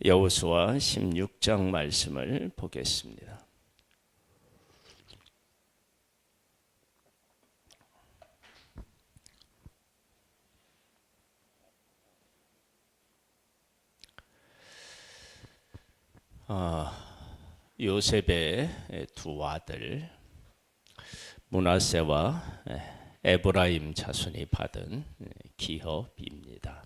여호수아 16장 말씀을 보겠습니다. 요셉의 두 아들 므낫세와 에브라임 자손이 받은 기업입니다.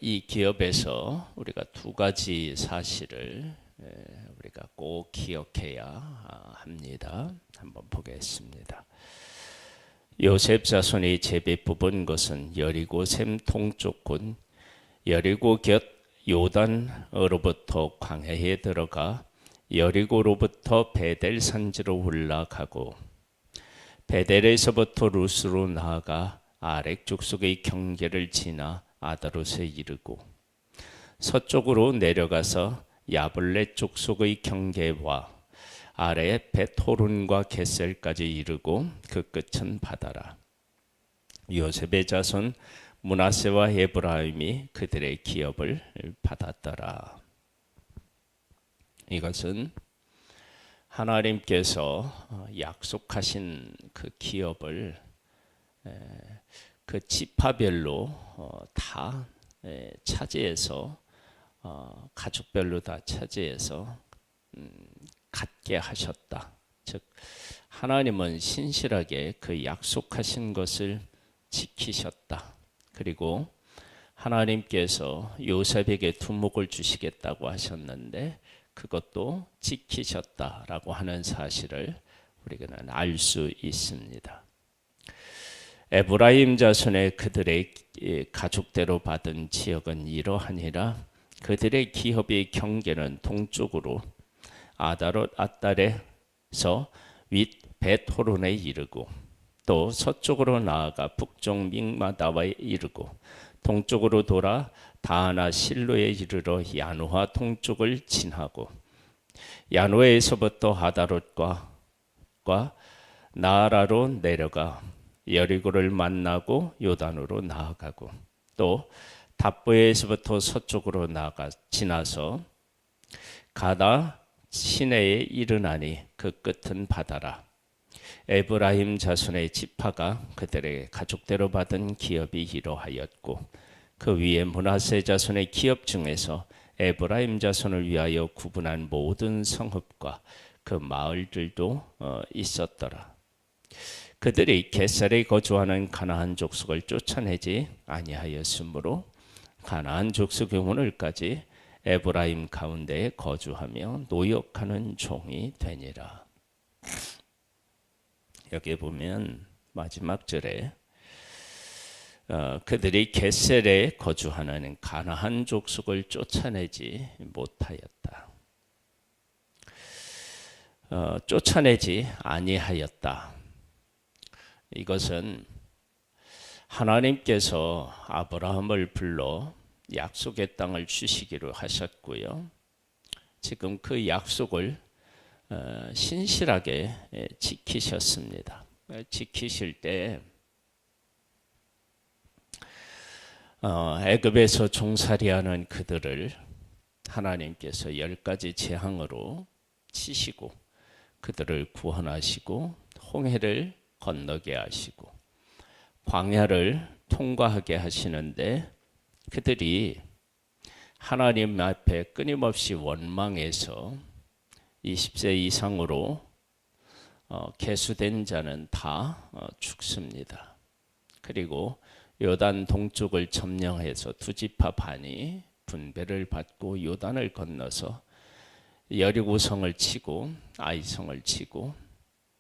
이 기업에서 우리가 두 가지 사실을 우리가 꼭 기억해야 합니다. 한번 보겠습니다. 요셉 자손이 제비 뽑은 것은 여리고 샘 동쪽군 여리고 곁 요단으로부터 광야에 들어가 여리고로부터 베델 산지로 올라가고 베델에서부터 루스로 나아가 아렉 족속의 경계를 지나 아다롯에 이르고 서쪽으로 내려가서 야블렛 족속의 경계와 아래 벳호론과 겟셀까지 이르고 그 끝은 바다라. 요셉의 자손 므낫세와 에브라임이 그들의 기업을 받았더라. 이것은 하나님께서 약속하신 그 기업을 그 지파별로 다 차지해서 가족별로 다 차지해서 갖게 하셨다. 즉 하나님은 신실하게 그 약속하신 것을 지키셨다. 그리고 하나님께서 요셉에게 두목을 주시겠다고 하셨는데 그것도 지키셨다라고 하는 사실을 우리는 알 수 있습니다. 에브라임 자손의 그들의 가족대로 받은 지역은 이러하니라. 그들의 기업의 경계는 동쪽으로 아다롯 아달에서 윗 벳호론에 이르고 또 서쪽으로 나아가 북쪽 믹마다와에 이르고 동쪽으로 돌아 다하나 실로에 이르러 야누아 동쪽을 지나고 야누에서부터 아다롯과 나아라로 내려가 여리고를 만나고 요단으로 나아가고 또 답보에서부터 서쪽으로 나아가 지나서 가다 시내에 이르나니 그 끝은 바다라. 에브라임 자손의 지파가 그들의 가족대로 받은 기업이 이러하였고 그 위에 므낫세 자손의 기업 중에서 에브라임 자손을 위하여 구분한 모든 성읍과 그 마을들도 있었더라. 그들이 겟셀에 거주하는 가나안 족속을 쫓아내지 아니하였으므로 가나안 족속의 오늘까지 에브라임 가운데에 거주하며 노역하는 종이 되니라. 여기 보면 마지막 절에 그들이 겟셀에 거주하는 가나안 족속을 쫓아내지 못하였다. 쫓아내지 아니하였다. 이것은 하나님께서 아브라함을 불러 약속의 땅을 주시기로 하셨고요. 지금 그 약속을 신실하게 지키셨습니다. 지키실 때 애굽에서 종살이하는 그들을 하나님께서 10가지 재앙으로 치시고 그들을 구원하시고 홍해를 건너게 하시고 광야를 통과하게 하시는데 그들이 하나님 앞에 끊임없이 원망해서 20세 이상으로 계수된 자는 다 죽습니다. 그리고 요단 동쪽을 점령해서 두 지파 반이 분배를 받고 요단을 건너서 여리고성을 치고 아이성을 치고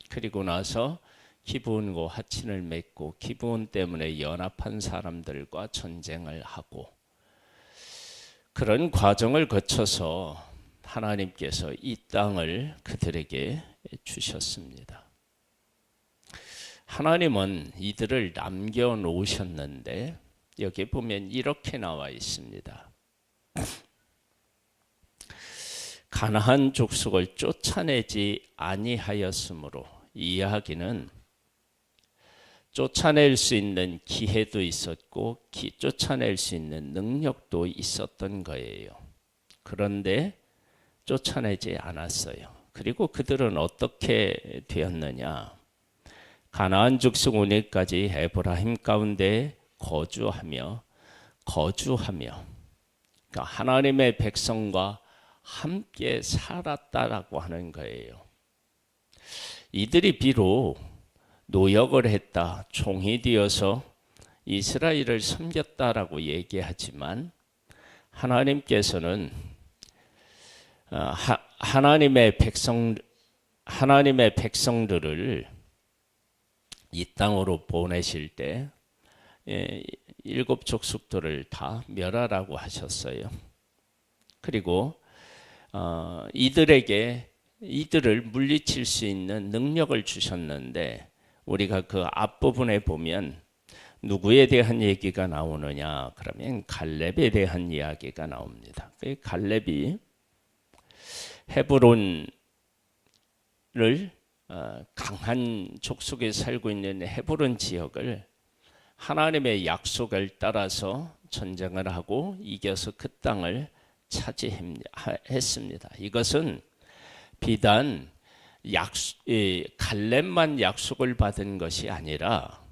그리고 나서 기브온과 하친을 맺고 기브온 때문에 연합한 사람들과 전쟁을 하고 그런 과정을 거쳐서 하나님께서 이 땅을 그들에게 주셨습니다. 하나님은 이들을 남겨놓으셨는데 여기 보면 이렇게 나와 있습니다. 가나안 족속을 쫓아내지 아니하였으므로 이 이야기는 쫓아낼 수 있는 기회도 있었고 쫓아낼 수 있는 능력도 있었던 거예요. 그런데 쫓아내지 않았어요. 그리고 그들은 어떻게 되었느냐? 가나안 족속 오늘까지 에브라임 가운데 거주하며 그러니까 하나님의 백성과 함께 살았다라고 하는 거예요. 이들이 비록 노역을 했다, 종이 되어서 이스라엘을 섬겼다라고 얘기하지만 하나님께서는 하나님의 백성들을 이 땅으로 보내실 때 일곱 족속들을 다 멸하라고 하셨어요. 그리고 이들을 물리칠 수 있는 능력을 주셨는데 우리가 그 앞부분에 보면 누구에 대한 얘기가 나오느냐 그러면 갈렙에 대한 이야기가 나옵니다. 그 갈렙이 헤브론을 강한 족속에 살고 있는 헤브론 지역을 하나님의 약속을 따라서 전쟁을 하고 이겨서 그 땅을 차지했습니다. 이것은 비단 갈렙만 약속을 받은 것이 아니라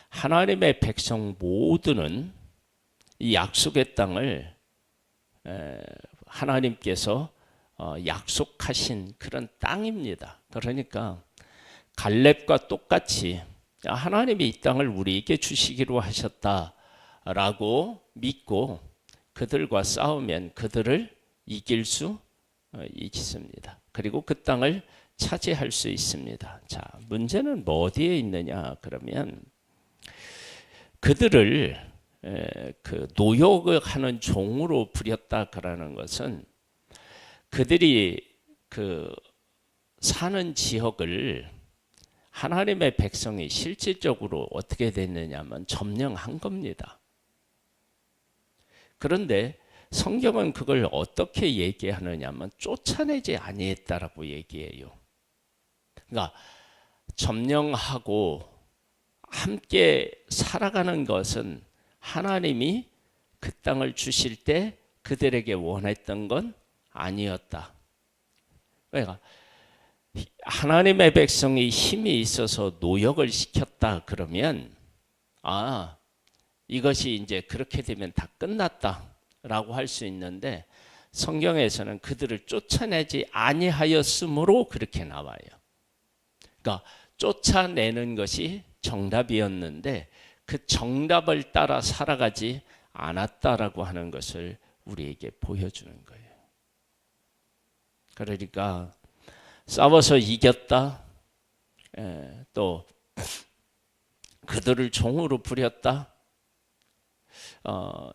하나님의 백성 모두는 이 약속의 땅을 하나님께서 약속하신 그런 땅입니다. 그러니까 갈렙과 똑같이 하나님이 이 땅을 우리에게 주시기로 하셨다라고 믿고 그들과 싸우면 그들을 이길 수 있습니다. 그리고 그 땅을 차지할 수 있습니다. 자, 문제는 뭐 어디에 있느냐 그러면 그들을 그 노역을 하는 종으로 부렸다 그러는 것은 그들이 그 사는 지역을 하나님의 백성이 실질적으로 어떻게 됐느냐면 점령한 겁니다. 그런데 성경은 그걸 어떻게 얘기하느냐면 쫓아내지 아니했다라고 얘기해요. 그러니까 점령하고 함께 살아가는 것은 하나님이 그 땅을 주실 때 그들에게 원했던 건 아니었다. 그러니까 하나님의 백성이 힘이 있어서 노역을 시켰다 그러면 이것이 이제 그렇게 되면 다 끝났다라고 할 수 있는데 성경에서는 그들을 쫓아내지 아니하였으므로 그렇게 나와요. 그러니까 쫓아내는 것이 정답이었는데 그 정답을 따라 살아가지 않았다라고 하는 것을 우리에게 보여주는 거예요. 그러니까 싸워서 이겼다, 또 그들을 종으로 부렸다,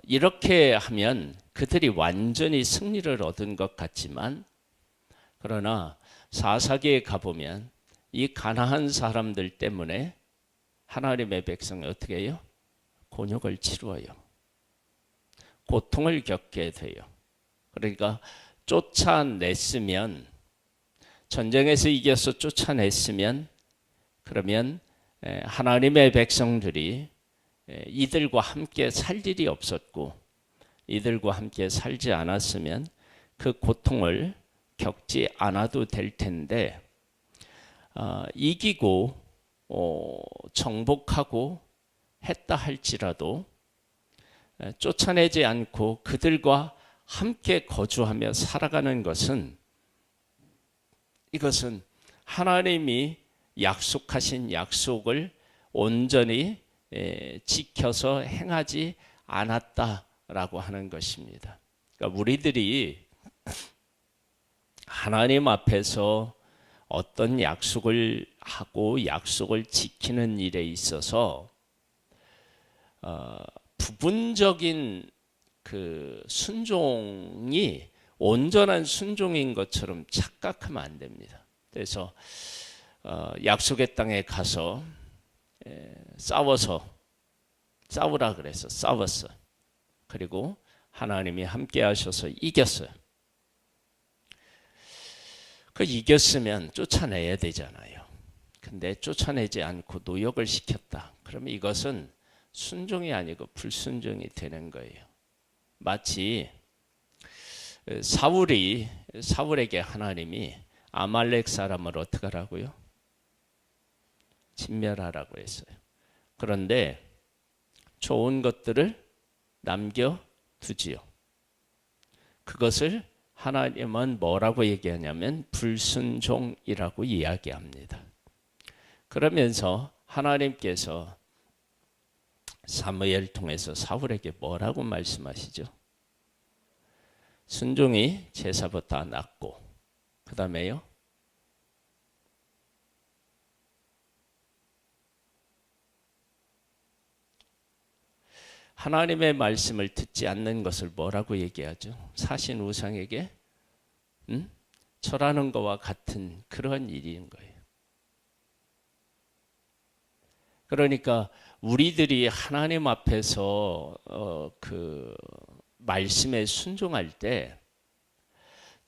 이렇게 하면 그들이 완전히 승리를 얻은 것 같지만 그러나 사사기에 가보면 이 가나안 사람들 때문에 하나님의 백성이 어떻게 해요? 곤욕을 치루어요. 고통을 겪게 돼요. 그러니까 쫓아냈으면 전쟁에서 이겨서 쫓아냈으면 그러면 하나님의 백성들이 이들과 함께 살 일이 없었고 이들과 함께 살지 않았으면 그 고통을 겪지 않아도 될 텐데 이기고 정복하고 했다 할지라도 쫓아내지 않고 그들과 함께 거주하며 살아가는 것은 이것은 하나님이 약속하신 약속을 온전히 지켜서 행하지 않았다라고 하는 것입니다. 그러니까 우리들이 하나님 앞에서 어떤 약속을 하고 약속을 지키는 일에 있어서 부분적인 그 순종이 온전한 순종인 것처럼 착각하면 안 됩니다. 그래서 약속의 땅에 가서 싸우라 그래서 싸웠어. 그리고 하나님이 함께 하셔서 이겼어요. 그 이겼으면 쫓아내야 되잖아요. 근데 쫓아내지 않고 노역을 시켰다. 그러면 이것은 순종이 아니고 불순종이 되는 거예요. 마치 사울에게 하나님이 아말렉 사람을 어떻게 하라고요? 진멸하라고 했어요. 그런데 좋은 것들을 남겨두지요. 그것을 하나님은 뭐라고 얘기하냐면 불순종이라고 이야기합니다. 그러면서 하나님께서 사무엘 통해서 사울에게 뭐라고 말씀하시죠? 순종이 제사보다 낫고 그 다음에요? 하나님의 말씀을 듣지 않는 것을 뭐라고 얘기하죠? 사신 우상에게 절하는 것과 같은 그런 일인 거예요. 그러니까 우리들이 하나님 앞에서 그 말씀에 순종할 때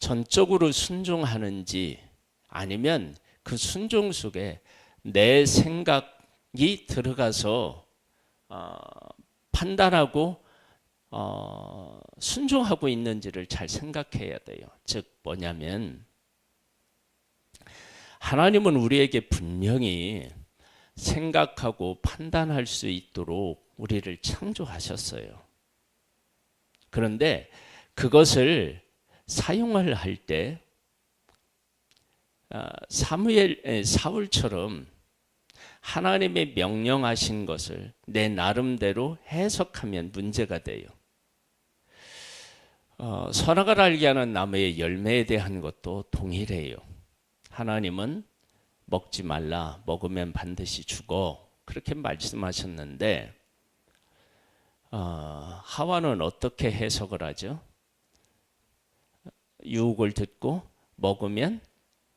전적으로 순종하는지 아니면 그 순종 속에 내 생각이 들어가서 판단하고 순종하고 있는지를 잘 생각해야 돼요. 즉 뭐냐면 하나님은 우리에게 분명히 생각하고 판단할 수 있도록 우리를 창조하셨어요. 그런데 그것을 사용을 할 때 사울처럼 하나님의 명령하신 것을 내 나름대로 해석하면 문제가 돼요. 선악을 알게 하는 나무의 열매에 대한 것도 동일해요. 하나님은 먹지 말라, 먹으면 반드시 죽어, 그렇게 말씀하셨는데 하와는 어떻게 해석을 하죠? 유혹을 듣고 먹으면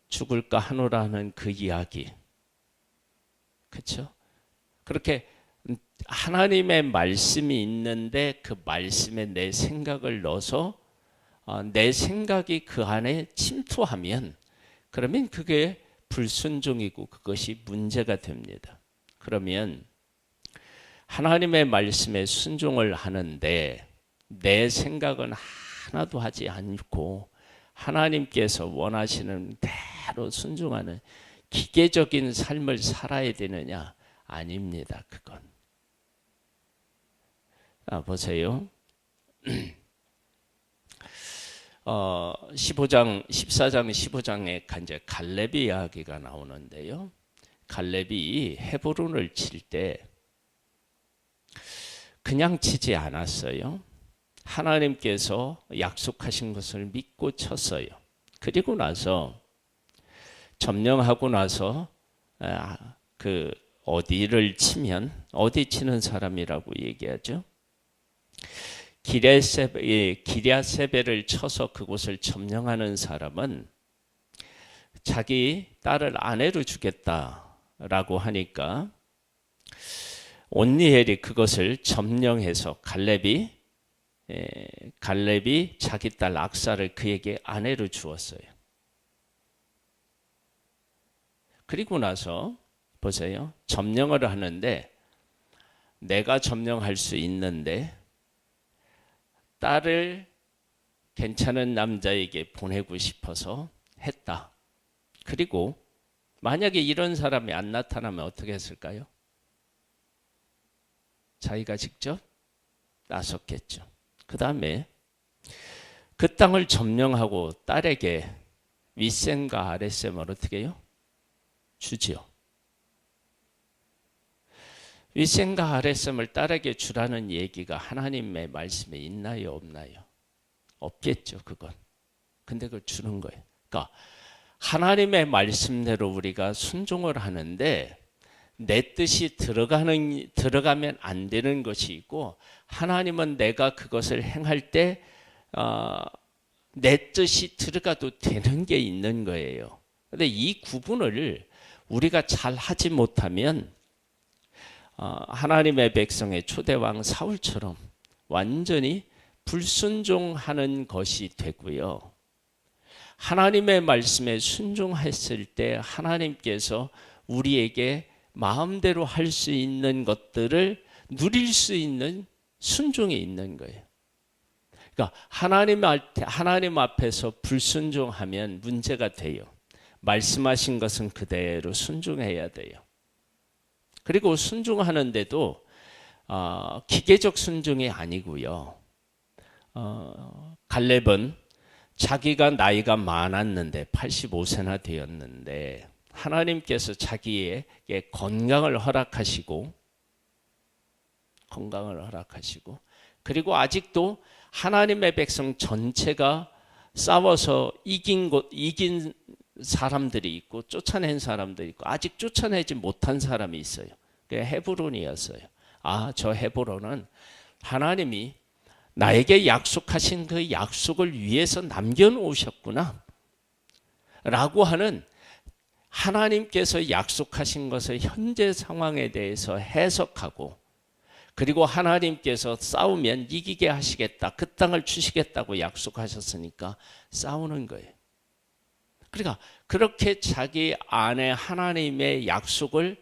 죽을까 하노라는 그 이야기, 그렇죠? 그렇게 하나님의 말씀이 있는데 그 말씀에 내 생각을 넣어서 내 생각이 그 안에 침투하면 그러면 그게 불순종이고 그것이 문제가 됩니다. 그러면 하나님의 말씀에 순종을 하는데 내 생각은 하나도 하지 않고 하나님께서 원하시는 대로 순종하는 기계적인 삶을 살아야 되느냐? 아닙니다. 그건. 보세요. 14장 15장에 이제 갈렙의 이야기가 나오는데요. 갈렙이 헤브론을 칠 때 그냥 치지 않았어요. 하나님께서 약속하신 것을 믿고 쳤어요. 그리고 나서 점령하고 나서 그 어디를 치면 어디 치는 사람이라고 얘기하죠? 기랴세벨을 쳐서 그곳을 점령하는 사람은 자기 딸을 아내로 주겠다라고 하니까 온니엘이 그것을 점령해서 갈렙이 자기 딸 악사를 그에게 아내로 주었어요. 그리고 나서 보세요. 점령을 하는데 내가 점령할 수 있는데 딸을 괜찮은 남자에게 보내고 싶어서 했다. 그리고 만약에 이런 사람이 안 나타나면 어떻게 했을까요? 자기가 직접 나섰겠죠. 그 다음에 그 땅을 점령하고 딸에게 윗셈과 아랫셈을 어떻게 해요? 주지요. 윗셈과 아랫셈을 딸에게 주라는 얘기가 하나님의 말씀에 있나요, 없나요? 없겠죠, 그건. 근데 그걸 주는 거예요. 그러니까 하나님의 말씀대로 우리가 순종을 하는데 내 뜻이 들어가면 안 되는 것이 있고 하나님은 내가 그것을 행할 때 내 뜻이 들어가도 되는 게 있는 거예요. 그런데 이 구분을 우리가 잘 하지 못하면 하나님의 백성의 초대왕 사울처럼 완전히 불순종하는 것이 되고요. 하나님의 말씀에 순종했을 때 하나님께서 우리에게 마음대로 할 수 있는 것들을 누릴 수 있는 순종이 있는 거예요. 그러니까 하나님 앞에서 불순종하면 문제가 돼요. 말씀하신 것은 그대로 순종해야 돼요. 그리고 순종하는데도 기계적 순종이 아니고요. 갈렙은 자기가 나이가 많았는데 85세나 되었는데 하나님께서 자기에게 건강을 허락하시고 그리고 아직도 하나님의 백성 전체가 싸워서 이긴 사람들이 있고 쫓아낸 사람들이 있고 아직 쫓아내지 못한 사람이 있어요. 그게 헤브론이었어요. 저 헤브론은 하나님이 나에게 약속하신 그 약속을 위해서 남겨놓으셨구나 라고 하는, 하나님께서 약속하신 것을 현재 상황에 대해서 해석하고, 그리고 하나님께서 싸우면 이기게 하시겠다, 그 땅을 주시겠다고 약속하셨으니까 싸우는 거예요. 그러니까 그렇게 자기 안에 하나님의 약속을,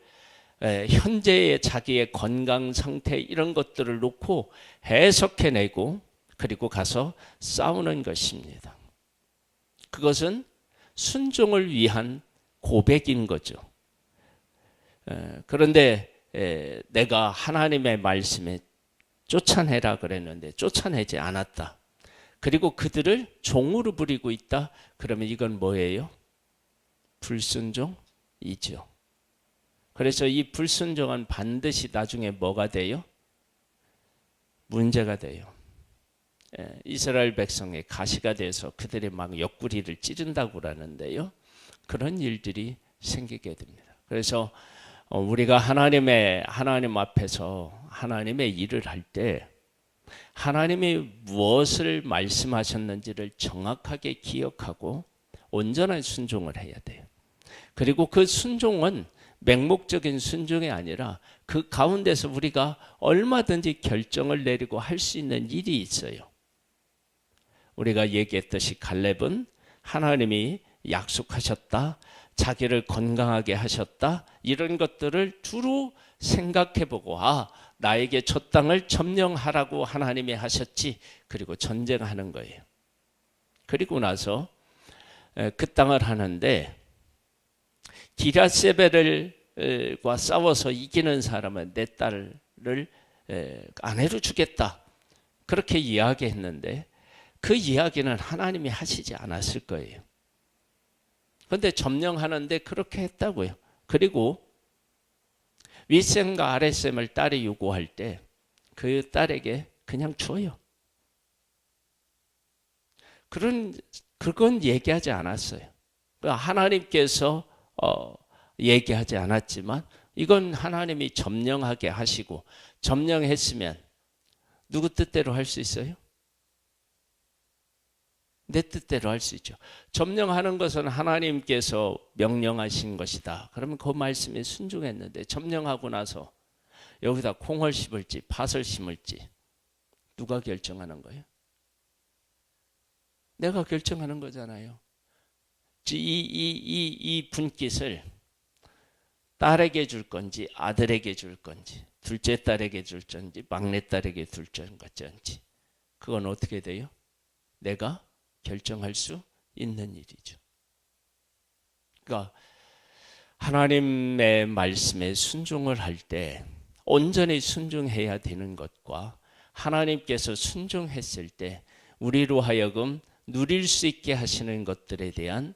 현재의 자기의 건강 상태 이런 것들을 놓고 해석해내고 그리고 가서 싸우는 것입니다. 그것은 순종을 위한 고백인 거죠. 그런데 내가 하나님의 말씀에 쫓아내라 그랬는데 쫓아내지 않았다. 그리고 그들을 종으로 부리고 있다. 그러면 이건 뭐예요? 불순종이죠. 그래서 이 불순종은 반드시 나중에 뭐가 돼요? 문제가 돼요. 이스라엘 백성의 가시가 돼서 그들이 막 옆구리를 찌른다고 그러는데요. 그런 일들이 생기게 됩니다. 그래서 우리가 하나님 앞에서 하나님의 일을 할 때 하나님이 무엇을 말씀하셨는지를 정확하게 기억하고 온전한 순종을 해야 돼요. 그리고 그 순종은 맹목적인 순종이 아니라 그 가운데서 우리가 얼마든지 결정을 내리고 할 수 있는 일이 있어요. 우리가 얘기했듯이 갈렙은 하나님이 약속하셨다, 자기를 건강하게 하셨다, 이런 것들을 두루 생각해보고 나에게 저 땅을 점령하라고 하나님이 하셨지, 그리고 전쟁하는 거예요. 그리고 나서 그 땅을 하는데 기랴세벨과 싸워서 이기는 사람은 내 딸을 아내로 주겠다, 그렇게 이야기했는데 그 이야기는 하나님이 하시지 않았을 거예요. 그런데 점령하는데 그렇게 했다고요. 그리고 윗셈과 아랫셈을 딸이 요구할 때 그 딸에게 그냥 줘요. 그건 얘기하지 않았어요. 하나님께서 얘기하지 않았지만 이건 하나님이 점령하게 하시고, 점령했으면 누구 뜻대로 할 수 있어요? 내 뜻대로 할 수 있죠. 점령하는 것은 하나님께서 명령하신 것이다. 그러면 그 말씀에 순종했는데 점령하고 나서 여기다 콩을 심을지 팥을 심을지 누가 결정하는 거예요? 내가 결정하는 거잖아요. 이 분깃을 딸에게 줄 건지 아들에게 줄 건지 둘째 딸에게 줄 건지 막내 딸에게 줄 건지 그건 어떻게 돼요? 내가 결정할 수 있는 일이죠. 그러니까 하나님의 말씀에 순종을 할 때 온전히 순종해야 되는 것과 하나님께서 순종했을 때 우리로 하여금 누릴 수 있게 하시는 것들에 대한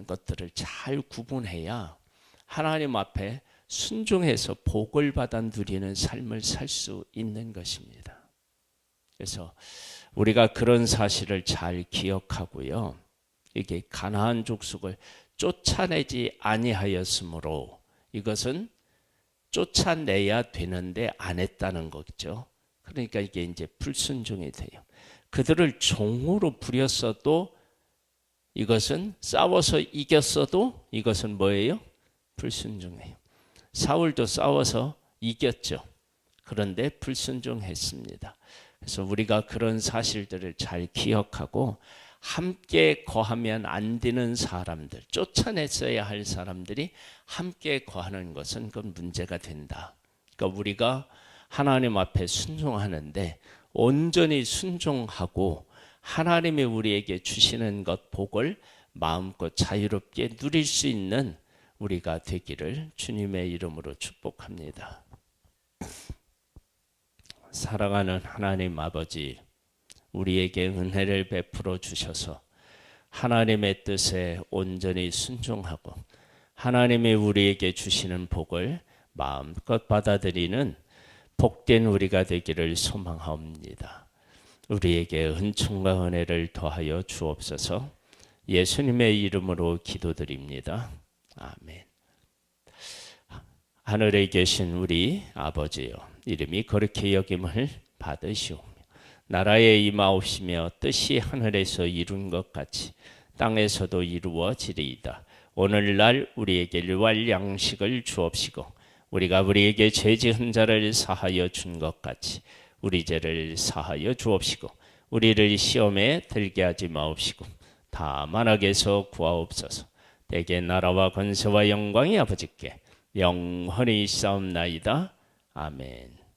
것들을 잘 구분해야 하나님 앞에 순종해서 복을 받아 누리는 삶을 살 수 있는 것입니다. 그래서 우리가 그런 사실을 잘 기억하고요. 이게 가나안 족속을 쫓아내지 아니하였으므로 이것은 쫓아내야 되는데 안 했다는 거죠. 그러니까 이게 이제 불순종이 돼요. 그들을 종으로 부렸어도 이것은 싸워서 이겼어도 이것은 뭐예요? 불순종이에요. 사울도 싸워서 이겼죠. 그런데 불순종했습니다. 그래서 우리가 그런 사실들을 잘 기억하고 함께 거하면 안 되는 사람들, 쫓아냈어야 할 사람들이 함께 거하는 것은 그건 문제가 된다. 그러니까 우리가 하나님 앞에 순종하는데 온전히 순종하고 하나님이 우리에게 주시는 것 복을 마음껏 자유롭게 누릴 수 있는 우리가 되기를 주님의 이름으로 축복합니다. 사랑하는 하나님 아버지, 우리에게 은혜를 베풀어 주셔서 하나님의 뜻에 온전히 순종하고 하나님이 우리에게 주시는 복을 마음껏 받아들이는 복된 우리가 되기를 소망하옵니다. 우리에게 은총과 은혜를 더하여 주옵소서. 예수님의 이름으로 기도드립니다. 아멘. 하늘에 계신 우리 아버지여, 이름이 거룩히 여김을 받으시오며 나라에 임하옵시며 뜻이 하늘에서 이룬 것 같이 땅에서도 이루어지리이다. 오늘날 우리에게 일용할 양식을 주옵시고 우리가 우리에게 죄 지은 자를 사하여 준 것 같이 우리 죄를 사하여 주옵시고 우리를 시험에 들게 하지 마옵시고 다만 악에서 구하옵소서. 대개 나라와 권세와 영광이 아버지께 영원히 있사옵나이다. 아멘.